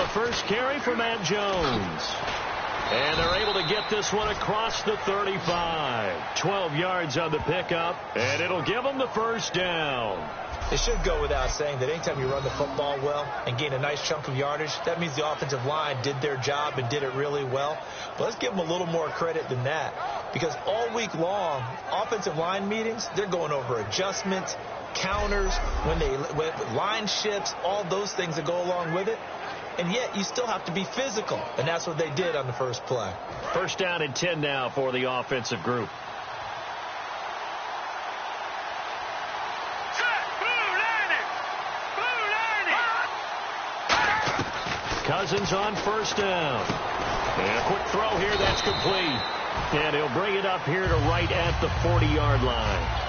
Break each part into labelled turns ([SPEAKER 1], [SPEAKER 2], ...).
[SPEAKER 1] the first carry for Matt Jones. And they're able to get this one across the 35. 12 yards on the pickup, and it'll give them the first down.
[SPEAKER 2] It should go without saying that anytime you run the football well and gain a nice chunk of yardage, that means the offensive line did their job and did it really well. But let's give them a little more credit than that, because all week long, offensive line meetings, they're going over adjustments, counters, when line shifts, all those things that go along with it. And yet you still have to be physical, and that's what they did on the first play.
[SPEAKER 1] First down and 10 now for the offensive group. Cousins on first down. And a quick throw here, that's complete. And he'll bring it up here to right at the 40-yard line.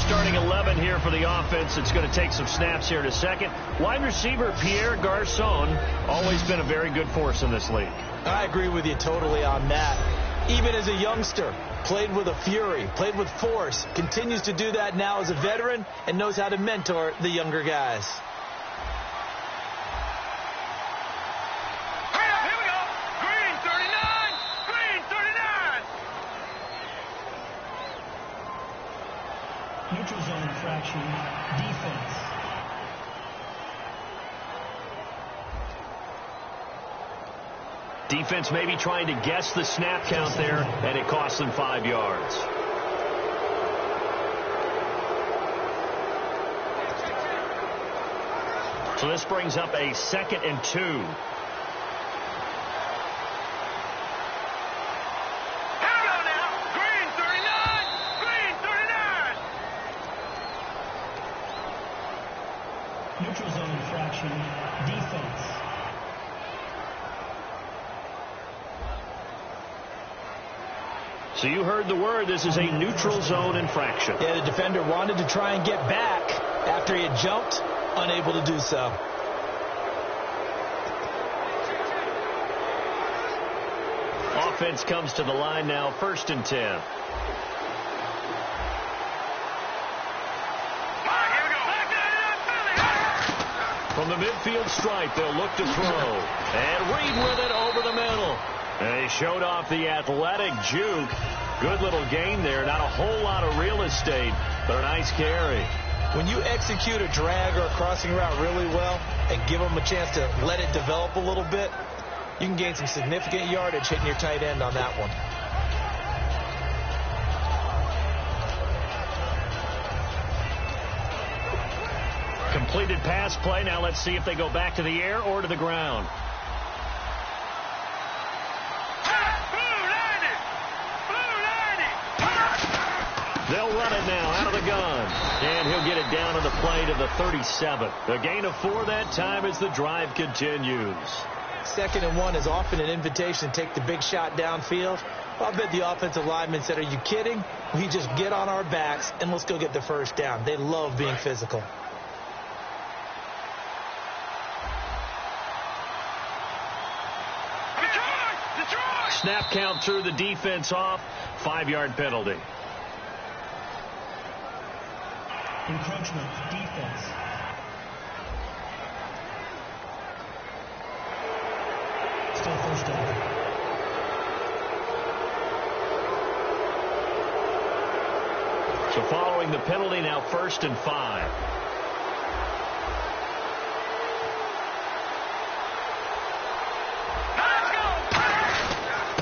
[SPEAKER 1] Starting 11 here for the offense. It's going to take some snaps here in a second. Wide receiver Pierre Garçon, always been a very good force in this league.
[SPEAKER 2] I agree with you totally on that. Even as a youngster, played with a fury, played with force, continues to do that now as a veteran, and knows how to mentor the younger guys.
[SPEAKER 3] Neutral zone infraction, defense.
[SPEAKER 1] Defense maybe trying to guess the snap count there, and it costs them 5 yards. So this brings up a 2nd and 2.
[SPEAKER 3] Neutral zone infraction, defense.
[SPEAKER 1] So you heard the word. This is a neutral zone infraction.
[SPEAKER 2] Yeah, the defender wanted to try and get back after he had jumped, unable to do so.
[SPEAKER 1] Offense comes to the line now, 1st and 10. From the midfield stripe, they'll look to throw. And Reed with it over the middle. And he showed off the athletic juke. Good little gain there. Not a whole lot of real estate, but a nice carry.
[SPEAKER 2] When you execute a drag or a crossing route really well and give them a chance to let it develop a little bit, you can gain some significant yardage hitting your tight end on that one.
[SPEAKER 1] Completed pass play. Now let's see if they go back to the air or to the ground. They'll run it now out of the gun. And he'll get it down on the play to the 37. A gain of 4 that time as the drive continues.
[SPEAKER 2] 2nd and 1 is often an invitation to take the big shot downfield. I bet the offensive lineman said, "Are you kidding? We just get on our backs and let's go get the first down." They love being physical.
[SPEAKER 1] Snap count threw the defense off. 5-yard penalty.
[SPEAKER 3] Encroachment, defense. Still first down.
[SPEAKER 1] So following the penalty, now 1st and 5.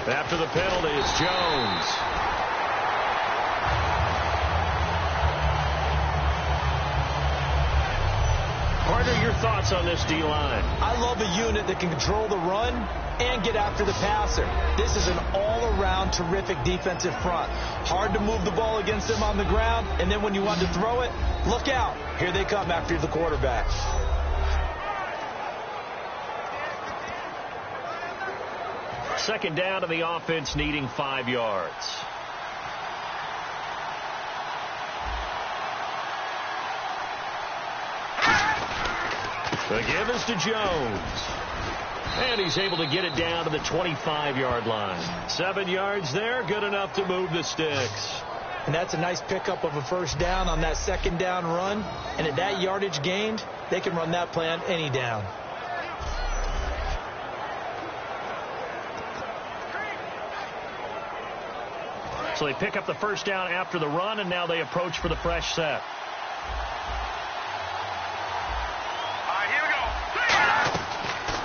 [SPEAKER 1] After the penalty, it's Jones. Partner, your thoughts on this D-line?
[SPEAKER 2] I love a unit that can control the run and get after the passer. This is an all-around terrific defensive front. Hard to move the ball against them on the ground, and then when you want to throw it, look out. Here they come after the quarterback.
[SPEAKER 1] Second down to the offense, needing 5 yards. The give is to Jones. And he's able to get it down to the 25-yard line. 7 yards there, good enough to move the sticks.
[SPEAKER 2] And that's a nice pickup of a first down on that 2nd down run. And at that yardage gained, they can run that play on any down.
[SPEAKER 1] So they pick up the first down after the run, and now they approach for the fresh set.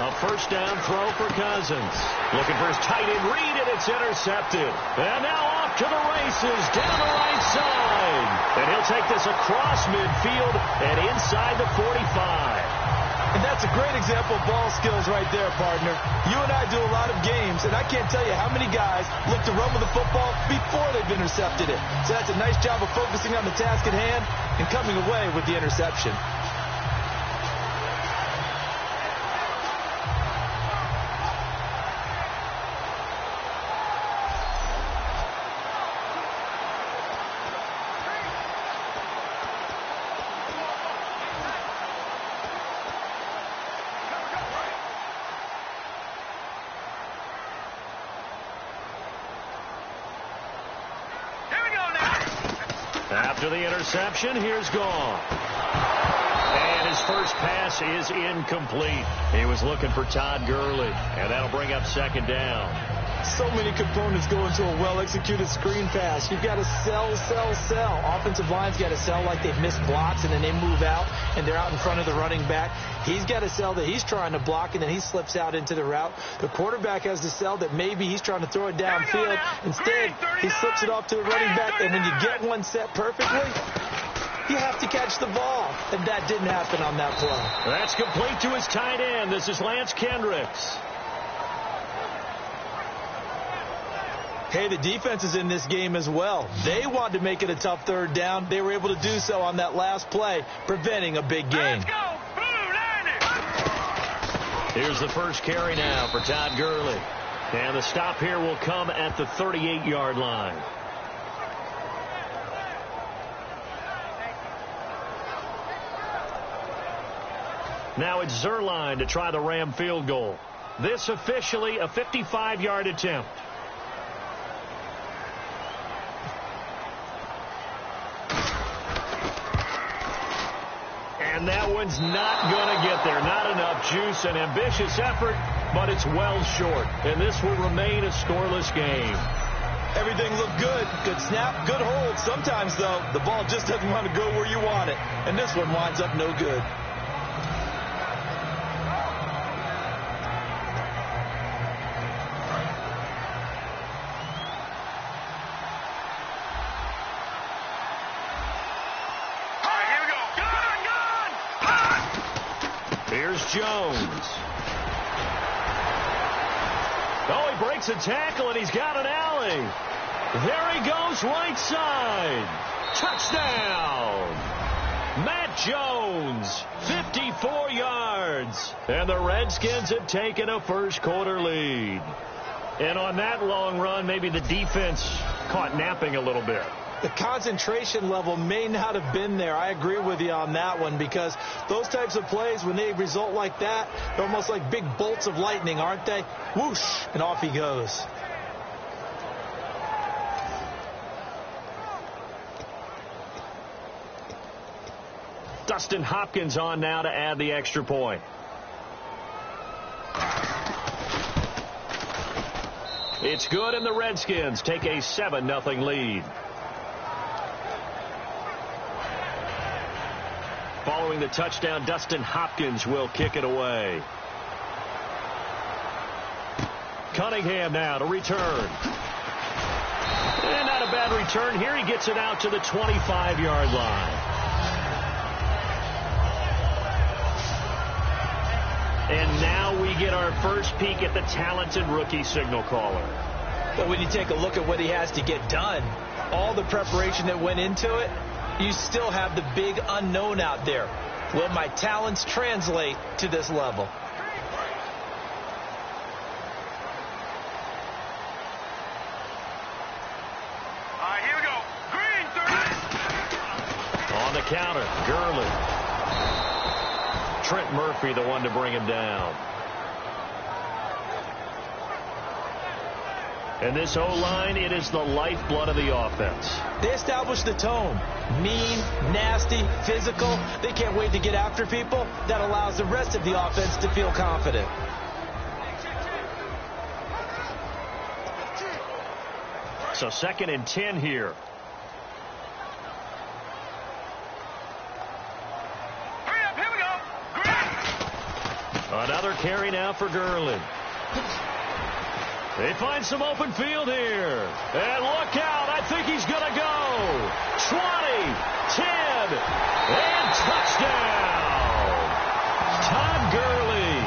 [SPEAKER 1] A first down throw for Cousins. Looking for his tight end read, and it's intercepted. And now off to the races down the right side. And he'll take this across midfield and inside the 45.
[SPEAKER 2] And that's a great example of ball skills right there, partner. You and I do a lot of games, and I can't tell you how many guys look to run with the football before they've intercepted it. So that's a nice job of focusing on the task at hand and coming away with the interception.
[SPEAKER 1] After the interception, here's Gone. And his first pass is incomplete. He was looking for Todd Gurley, and that'll bring up second down.
[SPEAKER 2] So many components go into a well-executed screen pass. You've got to sell. Offensive line's got to sell like they've missed blocks, and then they move out, and they're out in front of the running back. He's got to sell that he's trying to block, and then he slips out into the route. The quarterback has to sell that maybe he's trying to throw it downfield. Instead, he slips it off to the running back, and when you get one set perfectly, you have to catch the ball. And that didn't happen on that play.
[SPEAKER 1] That's complete to his tight end. This is Lance Kendricks.
[SPEAKER 2] Hey, the defense is in this game as well. They wanted to make it a tough third down. They were able to do so on that last play, preventing a big gain.
[SPEAKER 1] Here's the first carry now for Todd Gurley. And the stop here will come at the 38-yard line. Now it's Zerline to try the Ram field goal. This officially a 55-yard attempt. And that one's not going to get there. Not enough juice. An ambitious effort, but it's well short. And this will remain a scoreless game.
[SPEAKER 2] Everything looked good. Good snap, good hold. Sometimes, though, the ball just doesn't want to go where you want it. And this one winds up no good.
[SPEAKER 1] Here's Jones. Oh, he breaks a tackle, and he's got an alley. There he goes, right side. Touchdown. Matt Jones, 54 yards. And the Redskins have taken a first-quarter lead. And on that long run, maybe the defense caught napping a little bit.
[SPEAKER 2] The concentration level may not have been there. I agree with you on that one, because those types of plays, when they result like that, they're almost like big bolts of lightning, aren't they? Whoosh, and off he goes.
[SPEAKER 1] Dustin Hopkins on now to add the extra point. It's good, and the Redskins take a 7-0 lead. Following the touchdown, Dustin Hopkins will kick it away. Cunningham now to return. And not a bad return here. He gets it out to the 25-yard line. And now we get our first peek at the talented rookie signal caller.
[SPEAKER 2] But when you take a look at what he has to get done, all the preparation that went into it, you still have the big unknown out there. Will my talents translate to this level?
[SPEAKER 4] Here we go. Green, 30.
[SPEAKER 1] On the counter, Gurley. Trent Murphy, the one to bring him down. And this O-line, it is the lifeblood of the offense.
[SPEAKER 2] They established the tone. Mean, nasty, physical. They can't wait to get after people. That allows the rest of the offense to feel confident.
[SPEAKER 1] So 2nd and 10 here.
[SPEAKER 4] Hurry up, here we go.
[SPEAKER 1] Another carry now for Gurley. They find some open field here. And look out. I think he's going to go. 20, 10, and touchdown. Todd Gurley,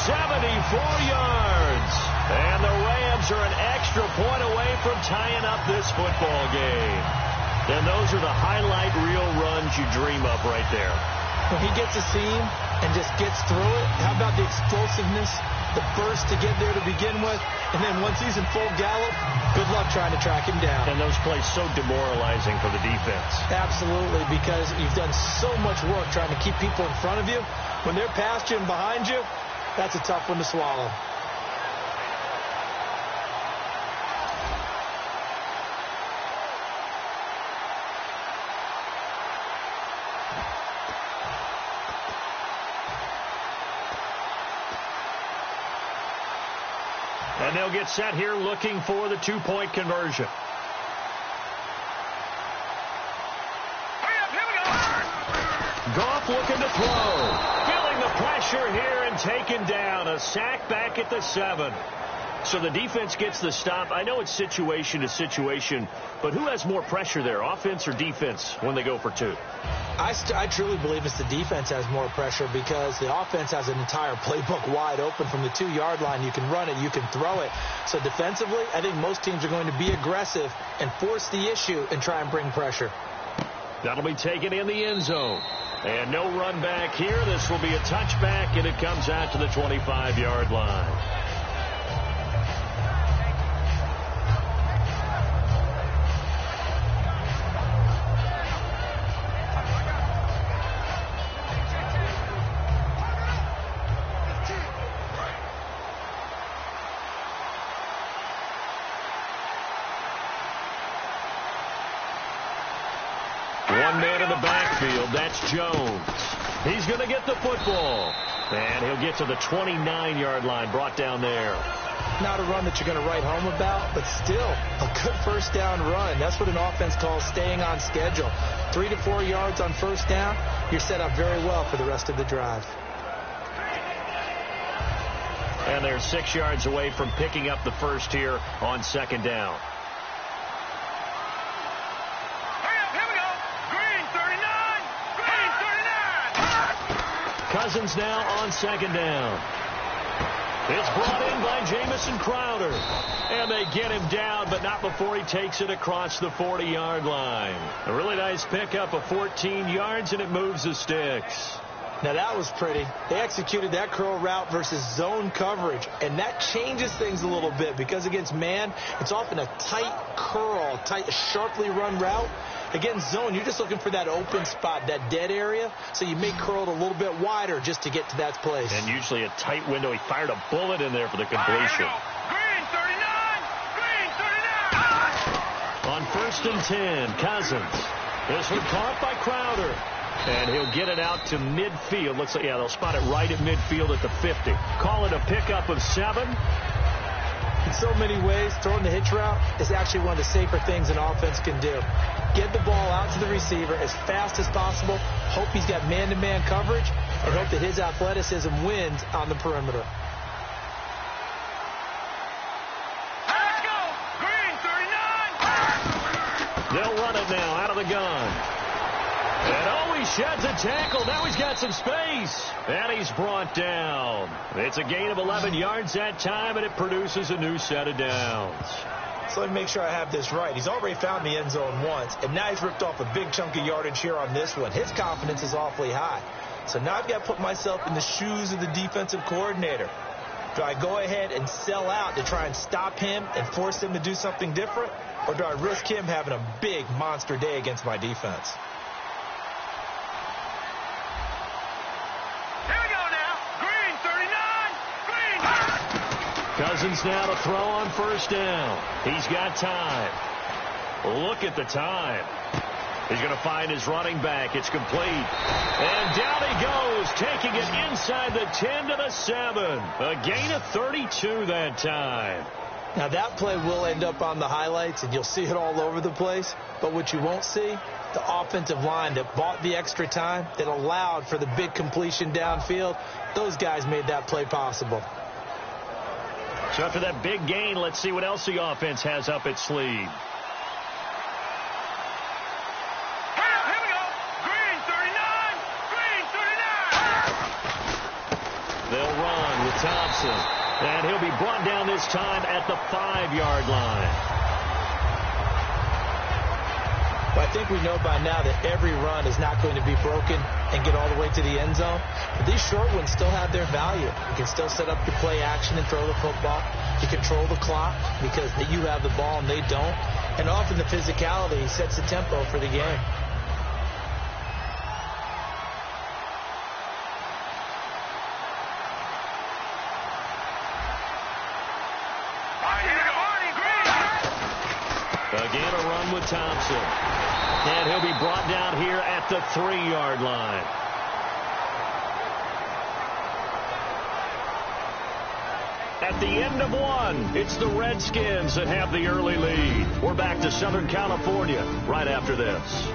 [SPEAKER 1] 74 yards. And the Rams are an extra point away from tying up this football game. And those are the highlight reel runs you dream of right there.
[SPEAKER 2] When he gets a seam and just gets through it, how about the explosiveness, the burst to get there to begin with, and then once he's in full gallop, good luck trying to track him down.
[SPEAKER 1] And those plays so demoralizing for the defense.
[SPEAKER 2] Absolutely, because you've done so much work trying to keep people in front of you. When they're past you and behind you, that's a tough one to swallow.
[SPEAKER 1] And they'll get set here looking for the 2-point conversion.
[SPEAKER 4] Hurry up, here we go.
[SPEAKER 1] Goff looking to throw. Feeling the pressure here and taken down. A sack back at the 7. So the defense gets the stop. I know it's situation to situation, but who has more pressure there, offense or defense, when they go for 2?
[SPEAKER 2] I truly believe it's the defense has more pressure because the offense has an entire playbook wide open from the 2-yard line. You can run it, you can throw it. So defensively, I think most teams are going to be aggressive and force the issue and try and bring pressure.
[SPEAKER 1] That'll be taken in the end zone. And no run back here. This will be a touchback, and it comes out to the 25-yard line. One man in the backfield, that's Jones. He's going to get the football. And he'll get to the 29-yard line, brought down there.
[SPEAKER 2] Not a run that you're going to write home about, but still a good first down run. That's what an offense calls staying on schedule. 3 to 4 yards on first down, you're set up very well for the rest of the drive.
[SPEAKER 1] And they're 6 yards away from picking up the first here on 2nd down. Cousins now on 2nd down. It's brought in by Jamison Crowder. And they get him down, but not before he takes it across the 40-yard line. A really nice pickup of 14 yards, and it moves the sticks.
[SPEAKER 2] Now that was pretty. They executed that curl route versus zone coverage, and that changes things a little bit because against man, it's often a tight curl, tight, sharply run route. Against zone, you're just looking for that open spot, that dead area, so you may curl it a little bit wider just to get to that place.
[SPEAKER 1] And usually a tight window. He fired a bullet in there for the completion.
[SPEAKER 4] Green 39! Green 39!
[SPEAKER 1] On 1st and 10, Cousins. This one caught by Crowder. And he'll get it out to midfield. Looks like, yeah, they'll spot it right at midfield at the 50. Call it a pickup of 7.
[SPEAKER 2] In so many ways, throwing the hitch route is actually one of the safer things an offense can do. Get the ball out to the receiver as fast as possible. Hope he's got man-to-man coverage, and hope that his athleticism wins on the perimeter.
[SPEAKER 4] Let's go! Green 39!
[SPEAKER 1] They'll run it now out of the gun. And he sheds a tackle. Now he's got some space. And he's brought down. It's a gain of 11 yards that time, and it produces a new set of downs.
[SPEAKER 2] So let me make sure I have this right. He's already found the end zone once, and now he's ripped off a big chunk of yardage here on this one. His confidence is awfully high. So now I've got to put myself in the shoes of the defensive coordinator. Do I go ahead and sell out to try and stop him and force him to do something different? Or do I risk him having a big monster day against my defense?
[SPEAKER 1] Cousins now to throw on first down. He's got time. Look at the time. He's going to find his running back. It's complete. And down he goes, taking it inside the 10 to the 7. A gain of 32 that time.
[SPEAKER 2] Now, that play will end up on the highlights, and you'll see it all over the place. But what you won't see, the offensive line that bought the extra time, that allowed for the big completion downfield, those guys made that play possible.
[SPEAKER 1] So after that big gain, let's see what else the offense has up its sleeve. They'll run with Thompson. And he'll be brought down this time at the 5-yard line.
[SPEAKER 2] Well, I think we know by now that every run is not going to be broken and get all the way to the end zone. But these short ones still have their value. You can still set up your play action and throw the football. You control the clock because you have the ball and they don't. And often the physicality sets the tempo for the game.
[SPEAKER 1] Again, a run with Thompson. And he'll be brought down here at the 3-yard line. At the end of one, it's the Redskins that have the early lead. We're back to Southern California right after this.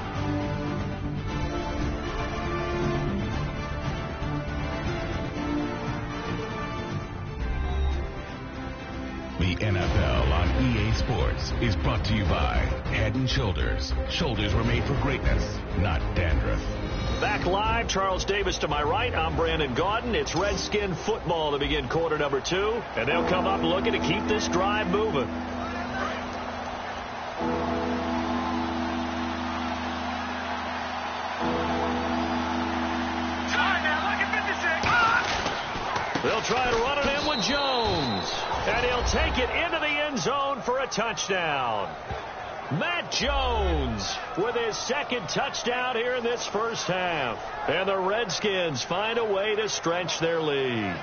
[SPEAKER 5] The NFL on EA Sports is brought to you by Head & Shoulders. Shoulders were made for greatness, not dandruff.
[SPEAKER 1] Back live, Charles Davis to my right. I'm Brandon Gaudin. It's Redskin football to begin quarter number 2. And they'll come up looking to keep this drive moving. They'll try to run it in with Jones. And he'll take it into the end zone for a touchdown. Matt Jones with his second touchdown here in this first half. And the Redskins find a way to stretch their lead.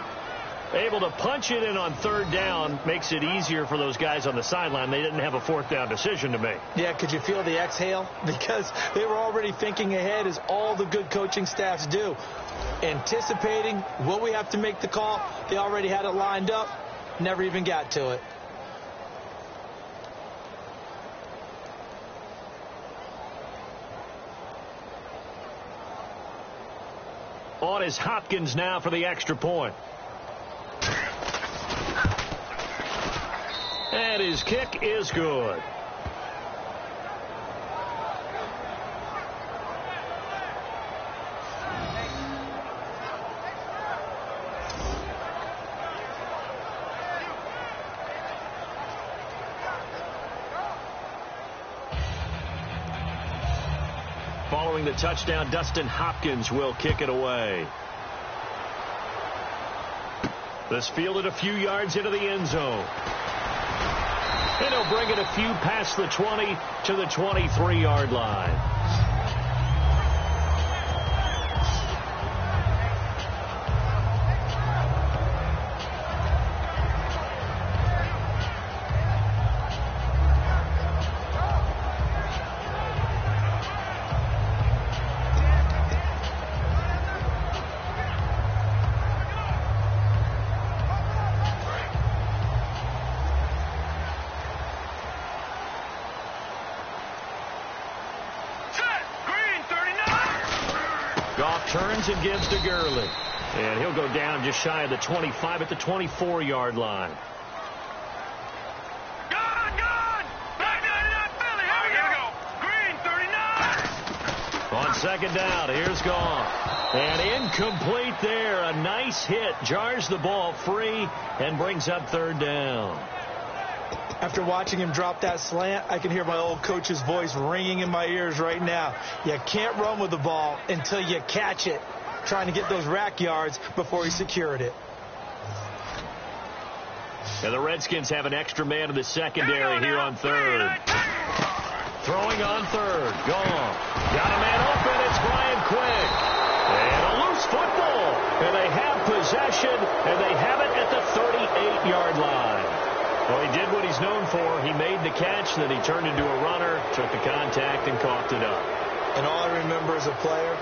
[SPEAKER 1] Able to punch it in on third down makes it easier for those guys on the sideline. They didn't have a fourth down decision to make.
[SPEAKER 2] Yeah, could you feel the exhale? Because they were already thinking ahead, as all the good coaching staffs do. Anticipating, will we have to make the call? They already had it lined up. Never even got to it.
[SPEAKER 1] On is Hopkins now for the extra point. And his kick is good. Following the touchdown, Dustin Hopkins will kick it away. This fielded a few yards into the end zone. And he'll bring it a few past the 20 to the 23-yard line. Turns and gives to Gurley. And he'll go down just shy of the 25 at the 24-yard line.
[SPEAKER 4] Gone! Back to Philly. Here we go. Green, 39.
[SPEAKER 1] On second down, here's Goff. And incomplete there. A nice hit. Jars the ball free and brings up third down.
[SPEAKER 2] After watching him drop that slant, I can hear my old coach's voice ringing in my ears right now. You can't run with the ball until you catch it. Trying to get those rack yards before he secured it.
[SPEAKER 1] And the Redskins have an extra man in the secondary here on third. Throwing on third. Gone. Got a man open. It's Brian Quick. And a loose football. And they have possession, and they have it at the 38-yard line. Well, he did what he's known for. He made the catch, then he turned into a runner, took the contact, and coughed it up.
[SPEAKER 2] And all I remember as a player,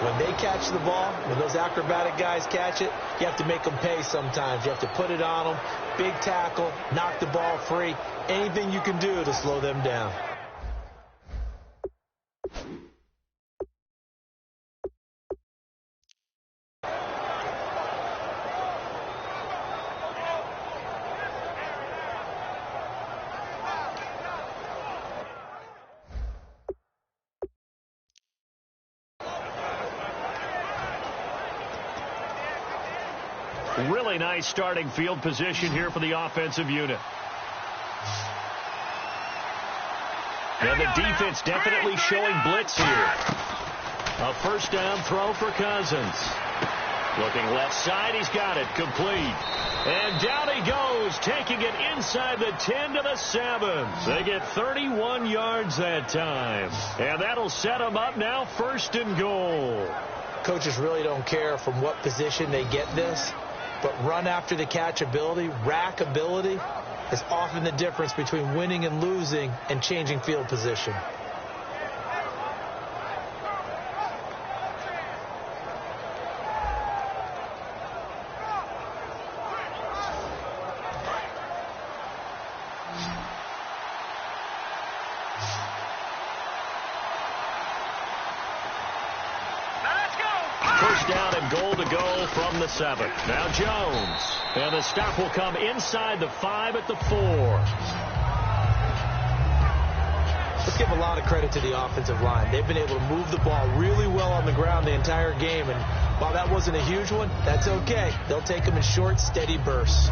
[SPEAKER 2] when they catch the ball, when those acrobatic guys catch it, you have to make them pay sometimes. You have to put it on them, big tackle, knock the ball free, anything you can do to slow them down.
[SPEAKER 1] Really nice starting field position here for the offensive unit. And the defense definitely showing blitz here. A first down throw for Cousins. Looking left side, he's got it, complete. And down he goes, taking it inside the 10 to the 7. They get 31 yards that time. And that'll set them up now, 1st and goal.
[SPEAKER 2] Coaches really don't care from what position they get this. But run after the catch ability, rack ability, is often the difference between winning and losing and changing field position.
[SPEAKER 1] First down and goal to go from the 7. Now Jones. And the stop will come inside the 5 at the 4.
[SPEAKER 2] Let's give a lot of credit to the offensive line. They've been able to move the ball really well on the ground the entire game. And while that wasn't a huge one, that's okay. They'll take them in short, steady bursts.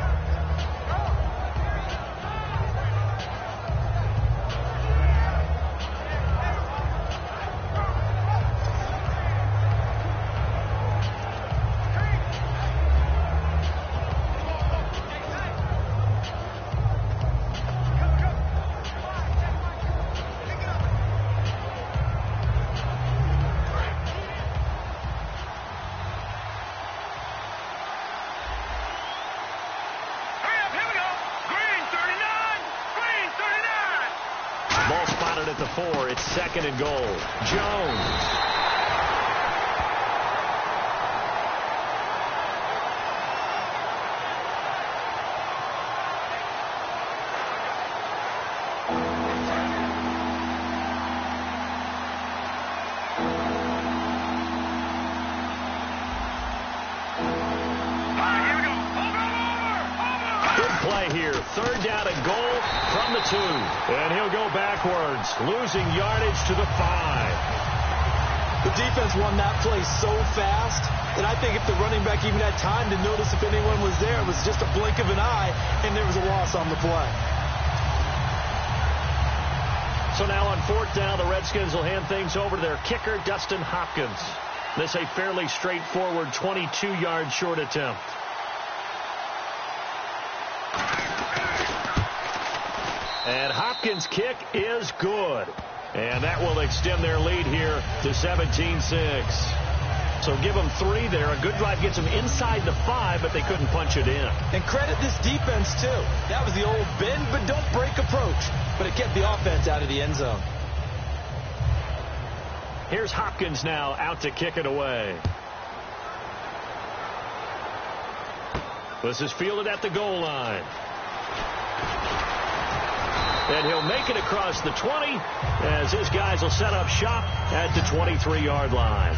[SPEAKER 1] At the 4, it's 2nd and goal. Jones. Play here. 3rd down and goal from the 2. And he'll go backwards, losing yardage to the 5.
[SPEAKER 2] The defense won that play so fast that I think if the running back even had time to notice if anyone was there, it was just a blink of an eye, and there was a loss on the play.
[SPEAKER 1] So now on 4th down, the Redskins will hand things over to their kicker, Dustin Hopkins. This a fairly straightforward 22-yard short attempt. And Hopkins' kick is good. And that will extend their lead here to 17-6. So give them 3 there. A good drive gets them inside the 5, but they couldn't punch it in.
[SPEAKER 2] And credit this defense, too. That was the old bend but don't break approach. But it kept the offense out of the end zone.
[SPEAKER 1] Here's Hopkins now out to kick it away. This is fielded at the goal line. And he'll make it across the 20 as his guys will set up shop at the 23-yard line.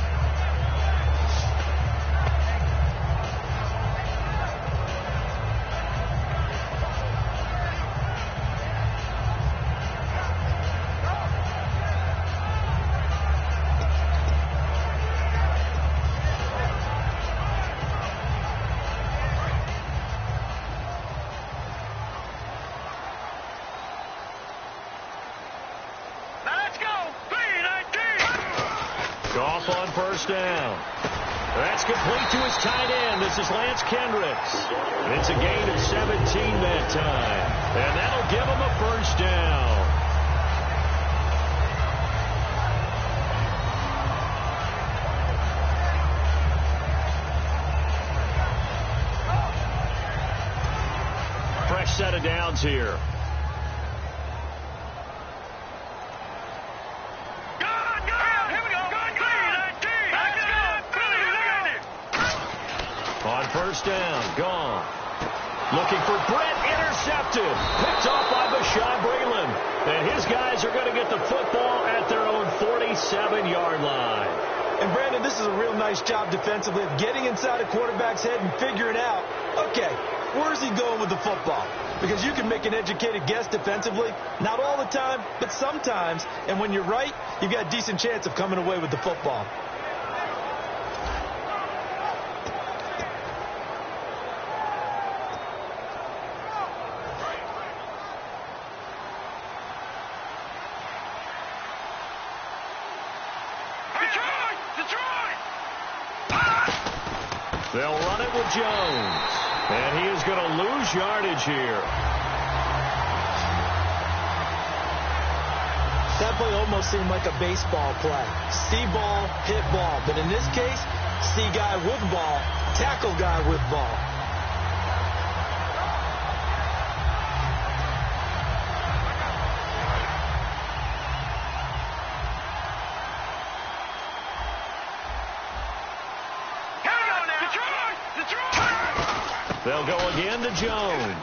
[SPEAKER 1] Off on 1st down. That's complete to his tight end. This is Lance Kendricks. It's a gain of 17 that time. And that'll give him a 1st down. downs here. On first down, gone. Looking for Brett, intercepted. Picked off by Bashaud Breeland. And his guys are going to get the football at their own 47-yard line.
[SPEAKER 2] And, Brandon, this is a real nice job defensively of getting inside a quarterback's head and figuring out, okay, where's he going with the football? Because you can make an educated guess defensively. Not all the time, but sometimes. And when you're right, you've got a decent chance of coming away with the football.
[SPEAKER 1] They'll run it with Jones. And he is going to lose yardage here.
[SPEAKER 2] That play almost seemed like a baseball play. See ball, hit ball. But in this case, see guy with ball, tackle guy with ball.
[SPEAKER 1] They'll go again to Jones.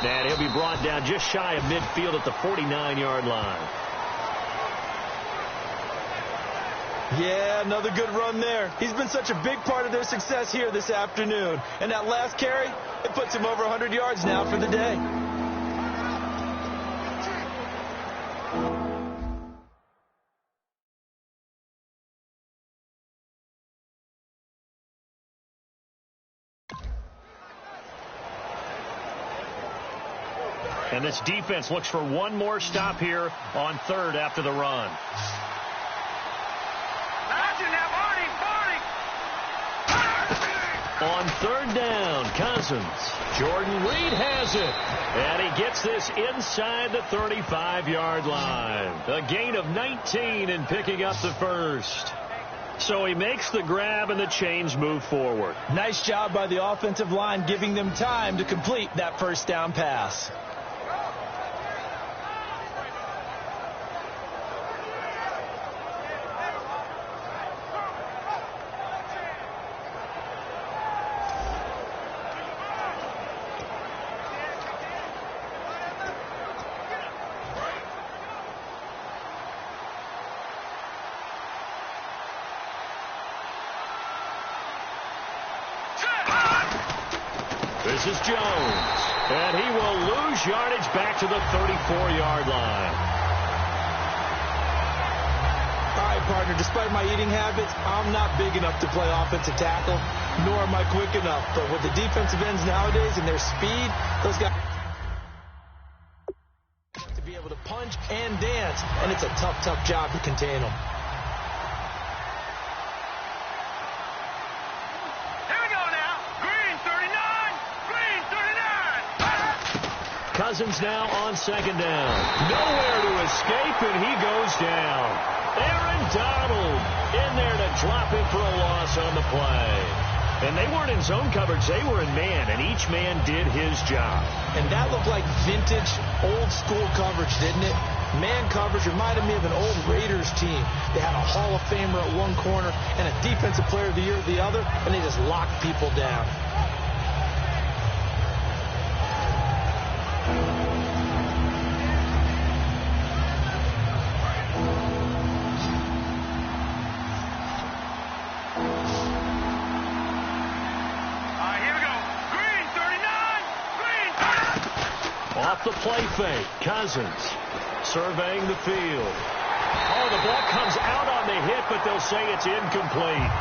[SPEAKER 1] And he'll be brought down just shy of midfield at the 49-yard line.
[SPEAKER 2] Yeah, another good run there. He's been such a big part of their success here this afternoon. And that last carry, it puts him over 100 yards now for the day.
[SPEAKER 1] And this defense looks for one more stop here on third after the run. On third down, Cousins. Jordan Reed has it. And he gets this inside the 35-yard line. A gain of 19 in picking up the first. So he makes the grab and the chains move forward.
[SPEAKER 2] Nice job by the offensive line giving them time to complete that first down pass.
[SPEAKER 1] This is Jones, and he will lose yardage back to the 34-yard line.
[SPEAKER 2] All right, partner, despite my eating habits, I'm not big enough to play offensive tackle, nor am I quick enough. But with the defensive ends nowadays and their speed, those guys to be able to punch and dance, and it's a tough, tough job to contain them.
[SPEAKER 1] Cousins now on second down. Nowhere to escape, and he goes down. Aaron Donald in there to drop it for a loss on the play. And they weren't in zone coverage. They were in man, and each man did his job.
[SPEAKER 2] And that looked like vintage, old-school coverage, didn't it? Man coverage reminded me of an old Raiders team. They had a Hall of Famer at one corner and a Defensive Player of the Year at the other, and they just locked people down.
[SPEAKER 1] Off the play fake, Cousins surveying the field. Oh, the ball comes out on the hit, but they'll say it's incomplete.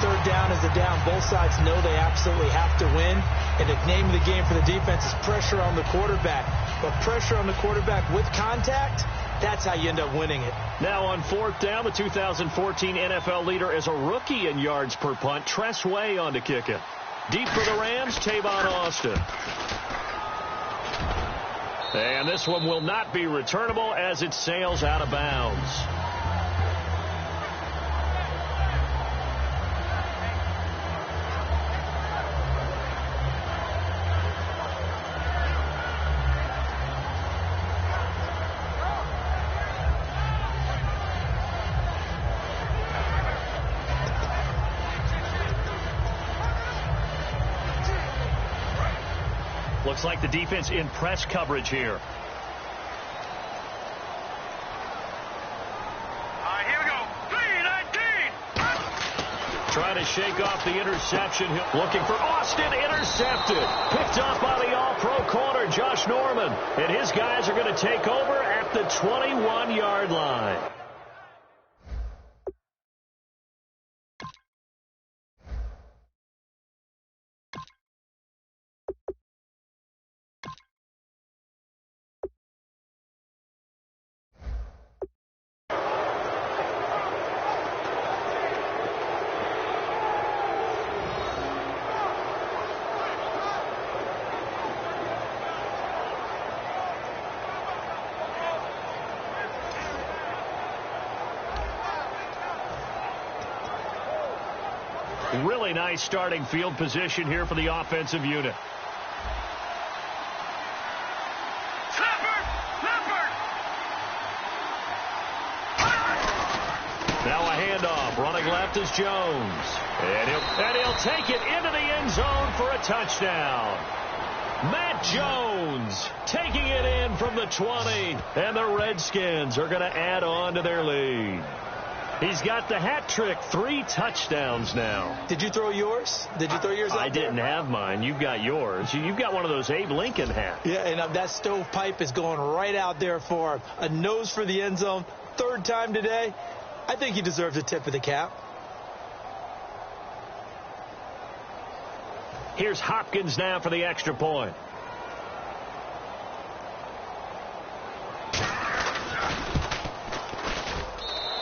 [SPEAKER 2] Third down is a down. Both sides know they absolutely have to win. And the name of the game for the defense is pressure on the quarterback. But pressure on the quarterback with contact, that's how you end up winning it.
[SPEAKER 1] Now on fourth down, the 2014 NFL leader is a rookie in yards per punt. Tress Way on to kick it. Deep for the Rams, Tavon Austin. And this one will not be returnable as it sails out of bounds. Looks like the defense in press coverage here.
[SPEAKER 4] Here we go. 3-19.
[SPEAKER 1] Trying to shake off the interception. Looking for Austin. Intercepted. Picked up by the all-pro corner, Josh Norman. And his guys are going to take over at the 21-yard line. Really nice starting field position here for the offensive unit. Now a handoff. Running left is Jones. And he'll take it into the end zone for a touchdown. Matt Jones taking it in from the 20. And the Redskins are going to add on to their lead. He's got the hat trick, 3 touchdowns now.
[SPEAKER 2] Did you throw yours? Did you throw yours out
[SPEAKER 1] I
[SPEAKER 2] there?
[SPEAKER 1] didn't have mine. You've got yours. You've got one of those Abe Lincoln hats.
[SPEAKER 2] Yeah, and that stovepipe is going right out there for him. A nose for the end zone. 3rd time today. I think he deserves a tip of the cap.
[SPEAKER 1] Here's Hopkins now for the extra point.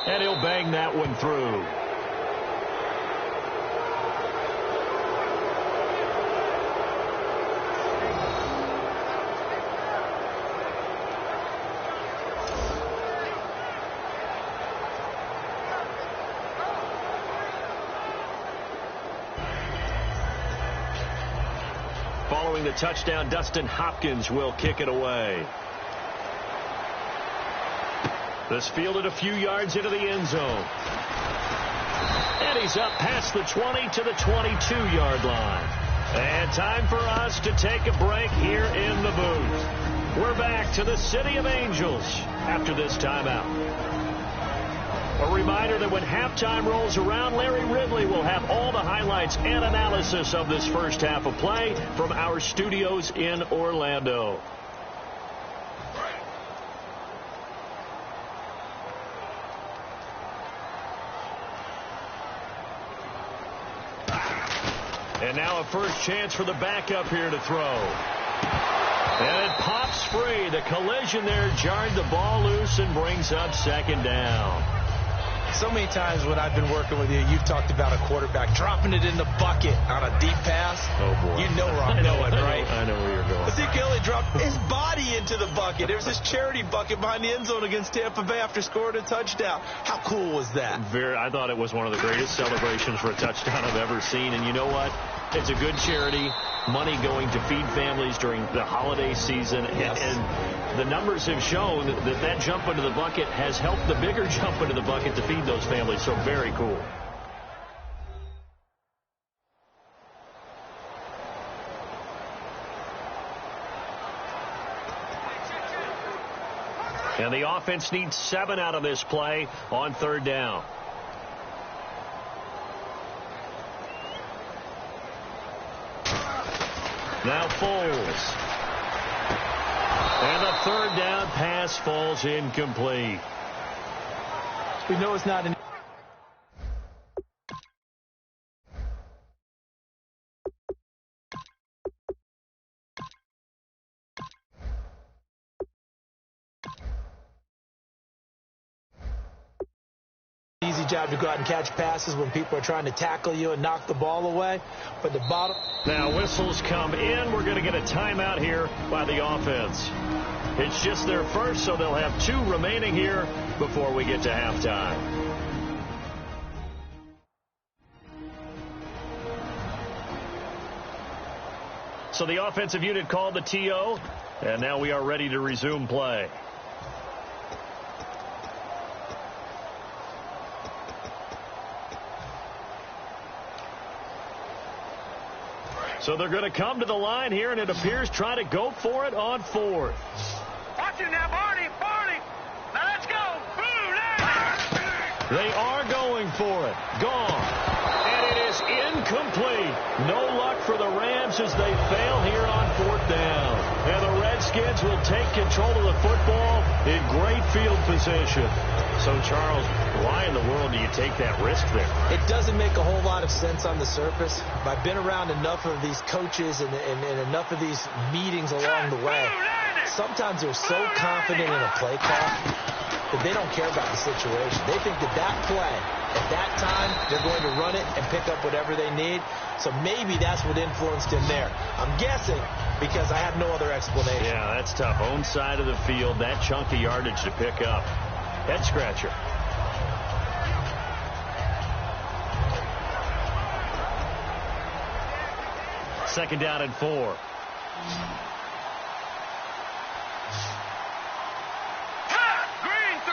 [SPEAKER 1] And he'll bang that one through. Following the touchdown, Dustin Hopkins will kick it away. This fielded a few yards into the end zone. And he's up past the 20 to the 22-yard line. And time for us to take a break here in the booth. We're back to the City of Angels after this timeout. A reminder that when halftime rolls around, Larry Ridley will have all the highlights and analysis of this first half of play from our studios in Orlando. And now a first chance for the backup here to throw. And it pops free. The collision there jarred the ball loose and brings up 2nd down.
[SPEAKER 2] So many times when I've been working with you, you've talked about a quarterback dropping it in the bucket on a deep pass.
[SPEAKER 1] Oh, boy.
[SPEAKER 2] You know where I'm going, right?
[SPEAKER 1] I know where you're going.
[SPEAKER 2] Ezekiel Elliott dropped his body into the bucket. There was this charity bucket behind the end zone against Tampa Bay after scoring a touchdown. How cool was that?
[SPEAKER 1] I thought it was one of the greatest celebrations for a touchdown I've ever seen. And you know what? It's a good charity. Money going to feed families during the holiday season.
[SPEAKER 2] Yes.
[SPEAKER 1] And the numbers have shown that jump into the bucket has helped the bigger jump into the bucket to feed those families. So very cool. And the offense needs 7 out of this play on 3rd down. Now Foles. And the 3rd down pass falls incomplete.
[SPEAKER 2] We know it's not an easy job to go out and catch passes when people are trying to tackle you and knock the ball away. But the bottom.
[SPEAKER 1] Now whistles come in. We're going to get a timeout here by the offense. It's just their first, so they'll have 2 remaining here before we get to halftime. So the offensive unit called the TO, and now we are ready to resume play. So they're going to come to the line here, and it appears trying to go for it on fourth.
[SPEAKER 4] Watch it now, Barney. Now let's go.
[SPEAKER 1] They are going for it. Gone. And it is incomplete. No luck for the Rams as they fail here on fourth down. And the Redskins will take control of the football in great field position. So, Charles, why in the world do you take that risk there?
[SPEAKER 2] It doesn't make a whole lot of sense on the surface. I've been around enough of these coaches and enough of these meetings along the way. Sometimes they're so confident in a play call that they don't care about the situation. They think that play, at that time, they're going to run it and pick up whatever they need. So maybe that's what influenced him there. I'm guessing because I have no other explanation.
[SPEAKER 1] Yeah, that's tough. Own side of the field, that chunk of yardage to pick up. Head scratcher. Second down and 4.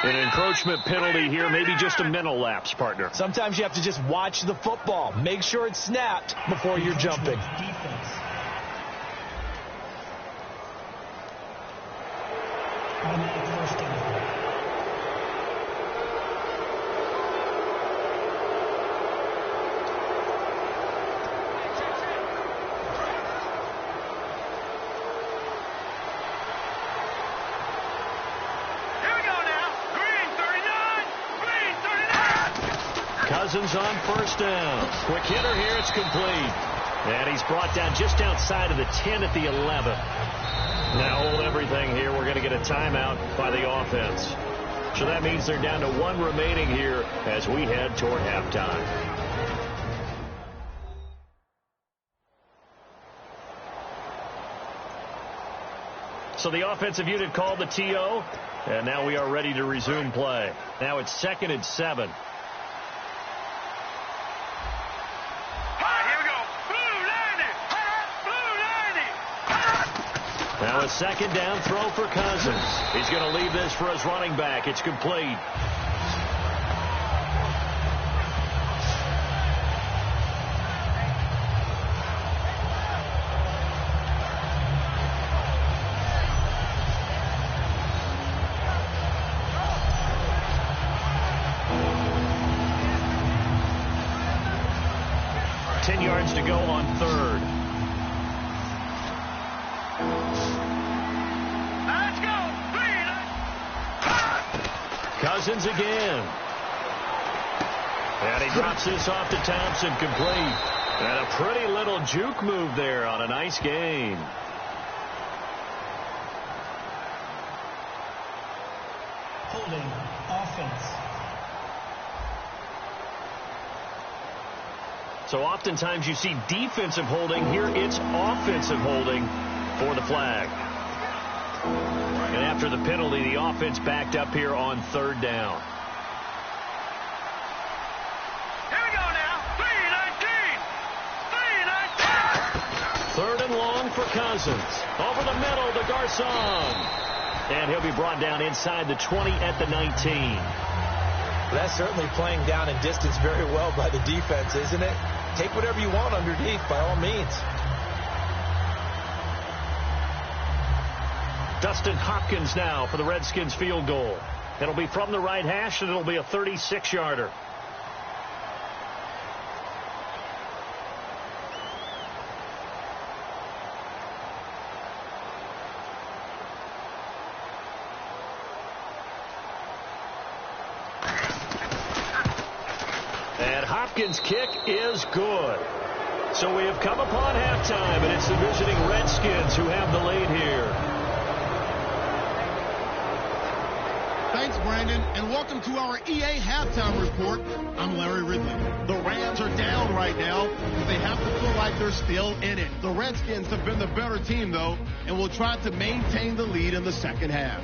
[SPEAKER 1] An encroachment penalty here, maybe just a mental lapse, partner.
[SPEAKER 2] Sometimes you have to just watch the football. Make sure it's snapped before you're jumping.
[SPEAKER 3] Defense. Automatic first down.
[SPEAKER 1] Cousins on first down. Quick hitter here. It's complete. And he's brought down just outside of the 10 at the 11. Now hold everything here. We're going to get a timeout by the offense. So that means they're down to 1 remaining here as we head toward halftime. So the offensive unit called the TO. And now we are ready to resume play. Now it's 2nd and 7. Now a second down throw for Cousins. He's going to leave this for his running back. It's complete. Yards to go on third.
[SPEAKER 4] Let's go.
[SPEAKER 1] Cousins again. And he drops this off to Thompson, complete. And a pretty little juke move there on a nice gain.
[SPEAKER 3] Holding offense.
[SPEAKER 1] So oftentimes you see defensive holding. Here it's offensive holding for the flag. And after the penalty, the offense backed up here on third down.
[SPEAKER 4] Here we go now. 3-19.
[SPEAKER 1] 3rd and long for Cousins. Over the middle to Garcon. And he'll be brought down inside the 20 at the 19.
[SPEAKER 2] Well, that's certainly playing down in distance very well by the defense, isn't it? Take whatever you want underneath, by all means.
[SPEAKER 1] Dustin Hopkins now for the Redskins field goal. It'll be from the right hash, and it'll be a 36-yarder. And Hopkins' kick is good. So we have come upon halftime, and it's the visiting Redskins who have the lead here.
[SPEAKER 6] Thanks, Brandon, and welcome to our EA Halftime Report. I'm Larry Ridley. The Rams are down right now because they have to feel like they're still in it. The Redskins have been the better team, though, and will try to maintain the lead in the second half.